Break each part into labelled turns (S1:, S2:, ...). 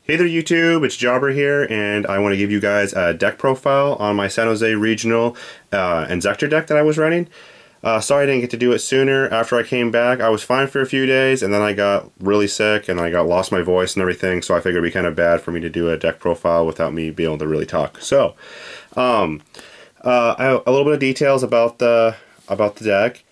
S1: Hey there YouTube, it's Jobber here, and I want to give you guys a deck profile on my San Jose Regional Inzektor deck that I was running. Sorry I didn't get to do it sooner. After I came back, I was fine for a few days, and then I got really sick, and I lost my voice and everything, so I figured it'd be kind of bad for me to do a deck profile without me being able to really talk. So, I have a little bit of details about the deck.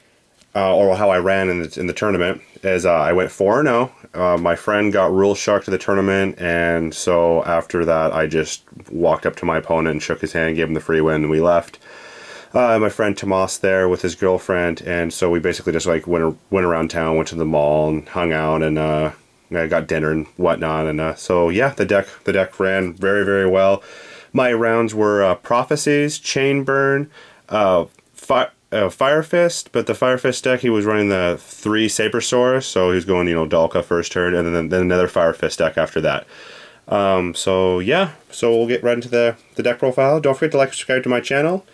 S1: Or how I ran in the tournament is I went 4-0. My friend got rule shark to the tournament, and so after that I just walked up to my opponent and shook his hand, gave him the free win, and we left. My friend Tomas there with his girlfriend, and so we basically just like went around town, went to the mall and hung out, and I got dinner and whatnot. And so yeah, the deck ran very, very well. My rounds were Prophecies, Chain Burn, Fire Fist, but the Fire Fist deck, he was running the 3 Sabersaurus, so he was going, Dalka first turn, and then another Fire Fist deck after that. So yeah, so we'll get right into the deck profile. Don't forget to like and subscribe to my channel,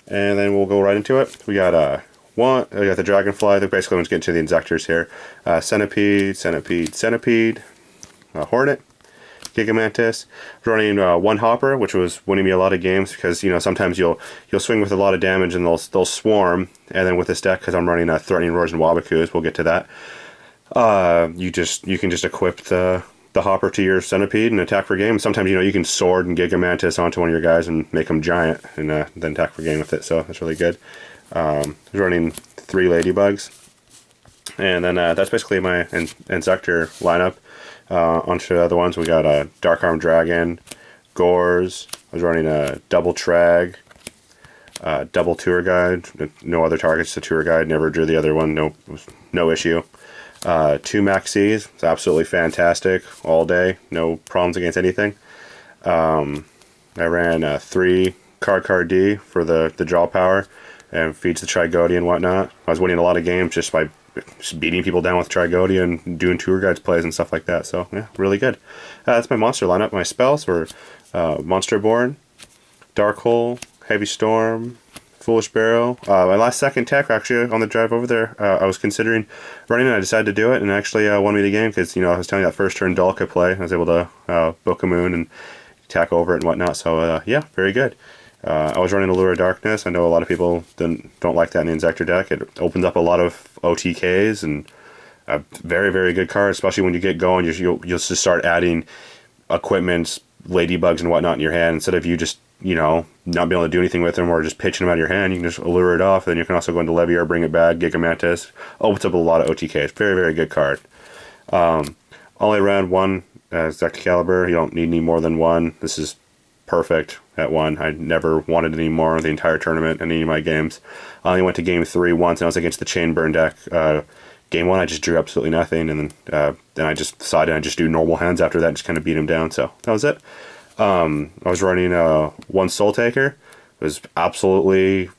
S1: and then we'll go right into it. We got the Dragonfly. They're basically let's get into the Inzektors here. Centipede, Hornet, Gigamantis. Running one Hopper, which was winning me a lot of games because sometimes you'll swing with a lot of damage and they'll swarm, and then with this deck, because I'm running Threatening Roars and Wabakus, we'll get to that. You can just equip the Hopper to your Centipede and attack for game. Sometimes you can Sword and Gigamantis onto one of your guys and make them giant, and then attack for game with it. So that's really good. Running 3 Ladybugs, and then that's basically my Inzektor lineup. Onto the other ones, we got a Dark Arm Dragon, Gores. I was running a double Trag, double Tour Guide, no other targets. The Tour Guide, never drew the other one, no issue. 2 Maxis, it's absolutely fantastic all day, no problems against anything. I ran 3 Card D for the draw power and feeds the Trigody and whatnot. I was winning a lot of games just by beating people down with Trigody and doing Tour Guides plays and stuff like that. So yeah, really good. That's my monster lineup. My spells were Monster Born, Dark Hole, Heavy Storm, Foolish Barrow. My last second tech, actually, on the drive over there, I was considering running, and I decided to do it, and actually won me the game because I was telling you that first turn Dalka play, I was able to Book a Moon and attack over it and whatnot. So yeah, very good. I was running Allure of Darkness. I know a lot of people don't like that in the Inzektor deck. It opens up a lot of OTKs and a very, very good card, especially when you get going. You'll just start adding equipments, ladybugs and whatnot in your hand. Instead of you just, not being able to do anything with them or just pitching them out of your hand, you can just allure it off. Then you can also go into Leviar, bring it back, Gigamantis. Opens up a lot of OTKs. Very, very good card. Only ran 1 Excalibur. You don't need any more than 1. This is perfect at 1. I never wanted any more the entire tournament in any of my games. I only went to game 3 once, and I was against the Chain Burn deck. Game 1 I just drew absolutely nothing, and then I just decided I'd just do normal hands after that and just kind of beat him down. So that was it. I was running 1 Soul Taker. It was absolutely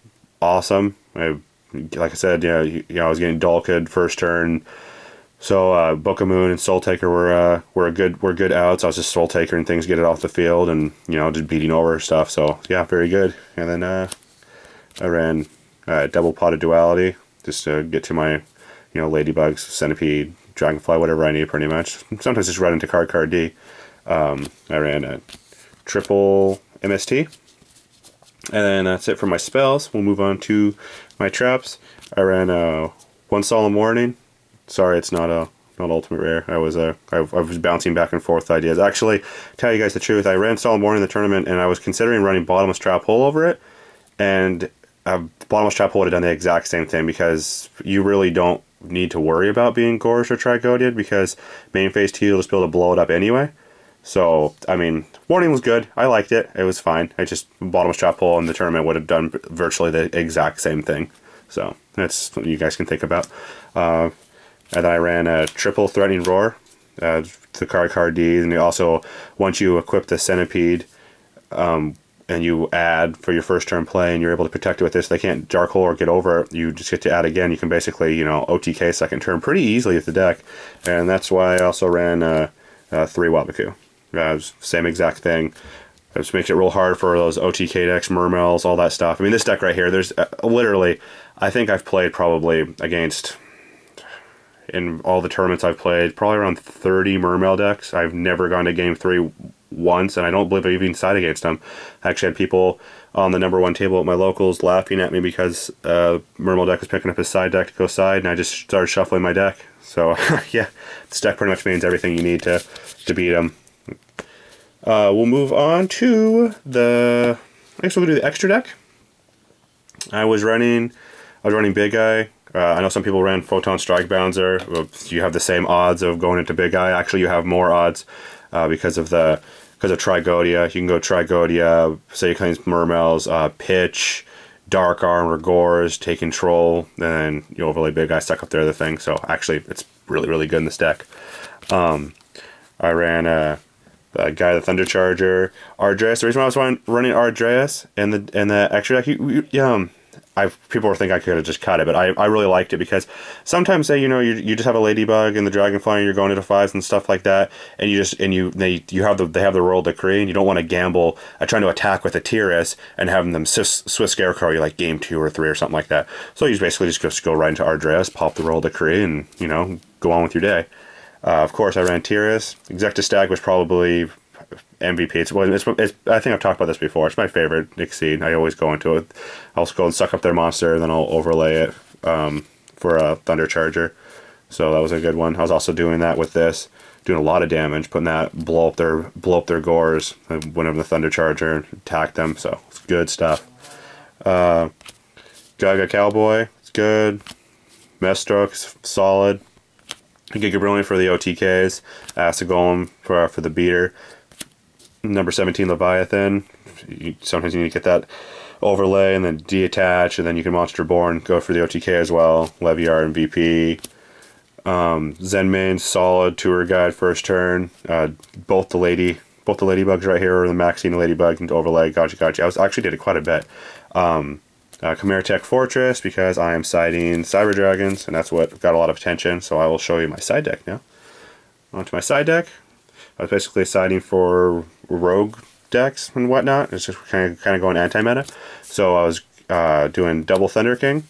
S1: awesome. Like I said, I was getting Dalked first turn. So Book of Moon and Soul Taker were good outs. I was just Soul Taker and things, get it off the field, and just beating over stuff. So yeah, very good. And then I ran double Pot of Duality just to get to my Ladybugs, Centipede, Dragonfly, whatever I need pretty much. Sometimes just run into Card D. I ran a triple MST, and then that's it for my spells. We'll move on to my traps. I ran 1 Solemn Warning. Sorry, it's not ultimate rare. I was bouncing back and forth ideas. Actually, tell you guys the truth, I ran Solemn Warning in the tournament, and I was considering running Bottomless Trap Hole over it, and Bottomless Trap Hole would have done the exact same thing, because you really don't need to worry about being Gorged or Trigodied, because main phase 2 you'll just be able to blow it up anyway. So, I mean, Warning was good. I liked it. It was fine. I just, Bottomless Trap Hole in the tournament would have done virtually the exact same thing. So, that's what you guys can think about. And then I ran a triple Threatening Roar, the Card D, and also, once you equip the Centipede, and you add for your first turn play, and you're able to protect it with this, they can't Dark Hole or get over it, you just get to add again. You can basically, OTK second turn pretty easily with the deck, and that's why I also ran 3 Wabaku. Same exact thing. It just makes it real hard for those OTK decks, Mermels, all that stuff. I mean, this deck right here, there's literally, I think I've played probably against in all the tournaments I've played, probably around 30 Mermail decks. I've never gone to game 3 once, and I don't believe I've even side against them. I actually had people on the #1 table at my locals laughing at me because Mermail deck was picking up his side deck to go side, and I just started shuffling my deck. So yeah, this deck pretty much means everything you need to beat him. We'll move on to the, I guess we'll do the extra deck. I was running Big Eye. I know some people ran Photon Strike Bouncer. You have the same odds of going into Big Eye. Actually, you have more odds because of Trigodia. You can go Trigodia, say you claim Mermails, Pitch, Dark Arm, or Gores, take control, and then you overlay Big Eye, stuck up there the thing. So actually, it's really, really good in this deck. I ran Guy the Thunder Charger, Ardreas. The reason why I was running Ardreas and the extra deck, people were thinking I could have just cut it, but I really liked it because sometimes, say, you just have a Ladybug and the Dragonfly and you're going into 5s and stuff like that, and they have the Royal Decree, and you don't want to gamble trying to attack with a Tiras and having them Swiss Scarecrow you like game 2 or 3 or something like that. So you basically just go right into Ardreas, pop the Royal Decree, and go on with your day. Of course, I ran Tiras. Execta Stag was probably MVP. I think I've talked about this before. It's my favorite Exceed. I always go into it. I'll just go and suck up their monster, and then I'll overlay it for a Thunder Charger. So that was a good one. I was also doing that with this, doing a lot of damage, putting that blow up their Gores whenever the Thunder Charger attack them. So it's good stuff. Gaga Cowboy, it's good. Messtroke's solid. Giga Brilliant for the OTKs. Acid Golem for the beater. Number 17 Leviathan. Sometimes you need to get that overlay and then detach, and then you can Monster Born, go for the OTK as well. Leviar and VP. Zenmain, solid Tour Guide first turn. Both the Ladybugs right here, or the Maxine Ladybug and overlay. Gotcha. I actually did it quite a bit. Chimera Tech Fortress, because I am siding Cyber Dragons, and that's what got a lot of attention, so I will show you my side deck now. On to my side deck. I was basically siding for rogue decks and whatnot. It's just kind of going anti-meta. So I was doing double Thunder King,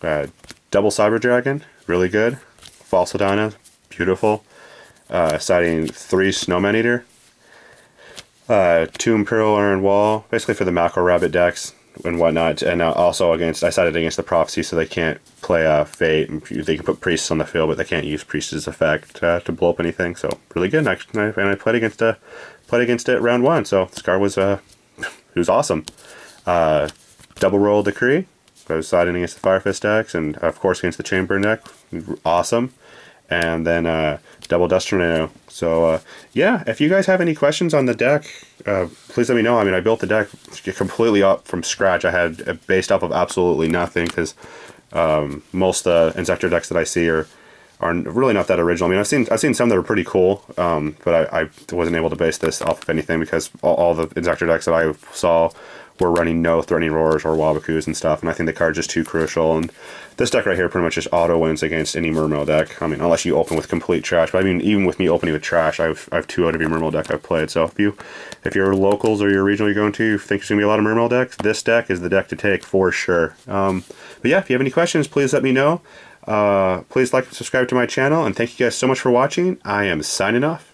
S1: double Cyber Dragon, really good. False Adana, beautiful. Siding 3 Snowman Eater, 2 Imperial Iron Wall, basically for the Macro Rabbit decks and whatnot, and also I sided against the Prophecy, so they can't play Fate. They can put Priests on the field, but they can't use Priest's effect to blow up anything. So really good. And I played against it round 1. So this card was it was awesome. Double Royal Decree. I was siding against the Fire Fist decks, and of course against the Chamber deck. Awesome. And then double Dust Tornado. So yeah, if you guys have any questions on the deck, please let me know. I mean, I built the deck completely up from scratch. I had it based off of absolutely nothing, because most Inzektor decks that I see are really not that original. I mean, I've seen some that are pretty cool, but I wasn't able to base this off of anything, because all the Inzektor decks that I saw were running no Threatening Roars or Wabakus and stuff, and I think the card's just too crucial. And this deck right here pretty much just auto wins against any Mermail deck. I mean, unless you open with complete trash. But I mean, even with me opening with trash, I have 2 out of your Mermail deck I've played. So if you're locals or you're regional you're going to, you think there's going to be a lot of Mermail decks, this deck is the deck to take for sure. But yeah, if you have any questions, please let me know. Please like and subscribe to my channel, and thank you guys so much for watching. I am signing off.